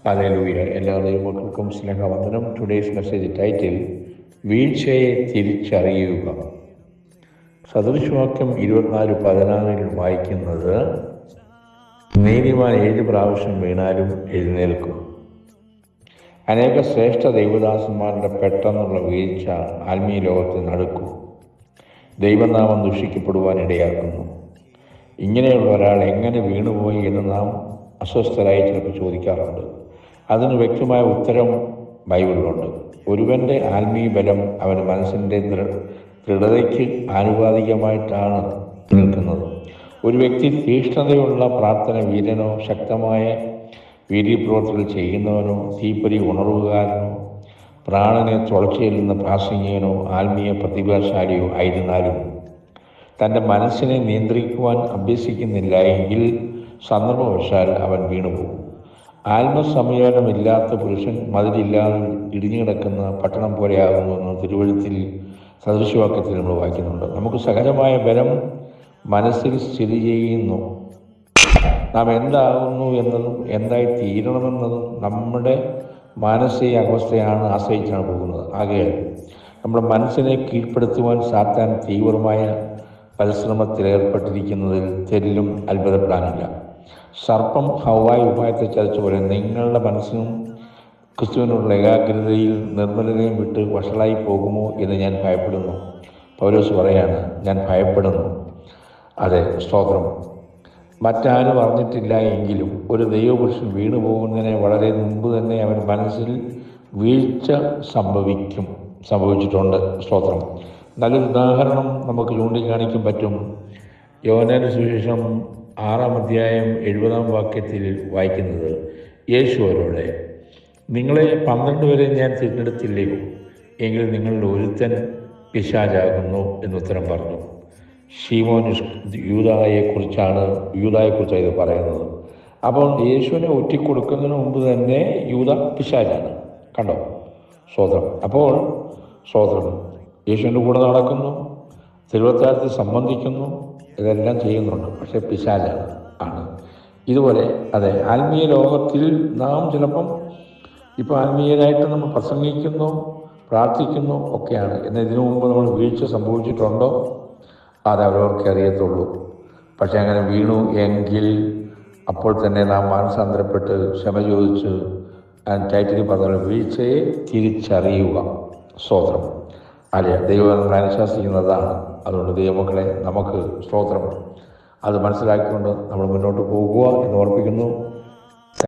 Hallelujah. എല്ലാ ദൈവമക്കൾക്കും സ്നേഹവന്ദനം. Today's message title വീഴ്ചയെ തിരിച്ചറിയുക. സദൃശവാക്യം 24:14 വായിക്കുന്നത്, നീതിമാൻ 7 പ്രാവശ്യം വീണാലും എഴുന്നേൽക്കും. അനേക ശ്രേഷ്ഠ ദൈവദാസന്മാരുടെ പെട്ടെന്നുള്ള വീഴ്ച ആത്മീയ ലോകത്തെ നടുക്കും, ദൈവനാമം ദുഷിക്കപ്പെടുവാൻ ഇടയാക്കുന്നു. ഇങ്ങനെയുള്ള ഒരാൾ എങ്ങനെ വീണുപോയി എന്ന് നാം അസ്വസ്ഥരായി ചിലപ്പോൾ ചോദിക്കാറുണ്ട്. അതിന് വ്യക്തമായ ഉത്തരം ബൈബിളിലുണ്ട്. ഒരുവൻ്റെ ആത്മീയ ബലം അവൻ്റെ മനസ്സിൻ്റെ ദൃഢതയ്ക്ക് ആനുപാതികമായിട്ടാണ് നിൽക്കുന്നത്. ഒരു വ്യക്തി തീക്ഷ്ണതയുള്ള പ്രാർത്ഥന വീരനോ, ശക്തമായ വീര്യപ്രവർത്തികൾ ചെയ്യുന്നവനോ, തീപ്പൊരി ഉണർവുകാരനോ, പ്രാണനെ തുളച്ചെല്ലുന്ന പ്രാസംഗികനോ, ആത്മീയ പ്രതിഭാശാലിയോ ആയിരുന്നാലും തൻ്റെ മനസ്സിനെ നിയന്ത്രിക്കുവാൻ അഭ്യസിക്കുന്നില്ല എങ്കിൽ സന്ദർഭവശാൽ അവൻ വീണുപോകും. ആത്മസംയമനമില്ലാത്ത പുരുഷൻ മതിലില്ലാതെ ഇടിഞ്ഞു കിടക്കുന്ന പട്ടണം പോലെയാകുന്നുവെന്ന് തിരുവഴുത്തിൽ സദൃശവാക്യത്തിൽ നമ്മൾ വായിക്കുന്നുണ്ട്. നമുക്ക് സഹജമായ ബലം മനസ്സിൽ സ്ഥിതി ചെയ്യുന്നു. നാം എന്താകുന്നു എന്നതും എന്തായി തീരണമെന്നതും നമ്മുടെ മാനസിക അവസ്ഥയാണ് ആശ്രയിച്ചാണ് പോകുന്നത്. ആകയാൽ നമ്മുടെ മനസ്സിനെ കീഴ്പ്പെടുത്തുവാൻ സാത്താൻ തീവ്രമായ പരിശ്രമത്തിലേർപ്പെട്ടിരിക്കുന്നതിൽ തെല്ലും അത്ഭുതപ്പെടാനില്ല. സർപ്പം ഹവ്വായ ഉപായത്തെ ചതിച്ചപോലെ നിങ്ങളുടെ മനസ്സിനും ക്രിസ്തുവിനുള്ള ഏകാഗ്രതയിൽ നിർമ്മലതയും വിട്ട് വഷളായി പോകുമോ എന്ന് ഞാൻ ഭയപ്പെടുന്നു. പൗലോസ് പറയാണ്, ഞാൻ ഭയപ്പെടുന്നു. അതെ, സ്തോത്രം. മറ്റാരും അറിഞ്ഞിട്ടില്ല എങ്കിലും ഒരു ദൈവപുരുഷൻ വീണു പോകുന്നതിന് വളരെ മുമ്പ് തന്നെ അവൻ മനസ്സിൽ വീഴ്ച സംഭവിച്ചിട്ടുണ്ട്. സ്തോത്രം. നല്ലൊരു ഉദാഹരണം നമുക്ക് ചൂണ്ടിക്കാണിക്കാൻ പറ്റും. യോഹന്നാന്റെ സുവിശേഷം 6-ാം അധ്യായം 70-ാം വാക്യത്തിൽ വായിക്കുന്നത്, യേശു അവരോട്, നിങ്ങളെ 12 പേരെ ഞാൻ തിരഞ്ഞെടുത്തില്ലയോ? എങ്കിൽ നിങ്ങളുടെ ഒരുത്തൻ പിശാചാകുന്നു എന്നുത്തരം പറഞ്ഞു. ശീമോൻ യൂദായെക്കുറിച്ചാണ് ഇത് പറയുന്നത്. അപ്പോൾ യേശുവിനെ ഒറ്റിക്കൊടുക്കുന്നതിന് മുമ്പ് തന്നെ യൂദ പിശാചാണ്. കണ്ടോ? സ്തോത്രം. അപ്പോൾ സ്തോത്രം, യേശുവിൻ്റെ കൂടെ നടക്കുന്നു, തിരുവത്താഴത്തിൽ സംബന്ധിക്കുന്നു, ഇതെല്ലാം ചെയ്യുന്നുണ്ട്. പക്ഷേ പിശാചാണ്. ഇതുപോലെ അതെ, ആത്മീയ ലോകത്തിൽ നാം ചിലപ്പം ഇപ്പോൾ ആത്മീയരായിട്ട് നമ്മൾ പ്രസംഗിക്കുന്നു, പ്രാർത്ഥിക്കുന്നു ഒക്കെയാണ്. എന്നാൽ ഇതിനു മുമ്പ് നമ്മൾ വീഴ്ച സംഭവിച്ചിട്ടുണ്ടോ? അത് അവരവർക്ക് അറിയത്തുള്ളൂ. പക്ഷേ അങ്ങനെ വീണു എങ്കിൽ അപ്പോൾ തന്നെ നാം മാനസാന്തരപ്പെട്ട് ക്ഷമ ചോദിച്ച് ടൈറ്റിൽ പറഞ്ഞ വീഴ്ചയെ തിരിച്ചറിയുക. സ്തോത്രം. അല്ലെ, ദൈവം നമ്മളെ അനുശാസിക്കുന്നതാണ്. അതുകൊണ്ട് ദൈവമക്കളെ, നമുക്ക് സ്തോത്രം അത് മനസ്സിലാക്കിക്കൊണ്ട് നമ്മൾ മുന്നോട്ട് പോകുക എന്ന് ഓർപ്പിക്കുന്നു.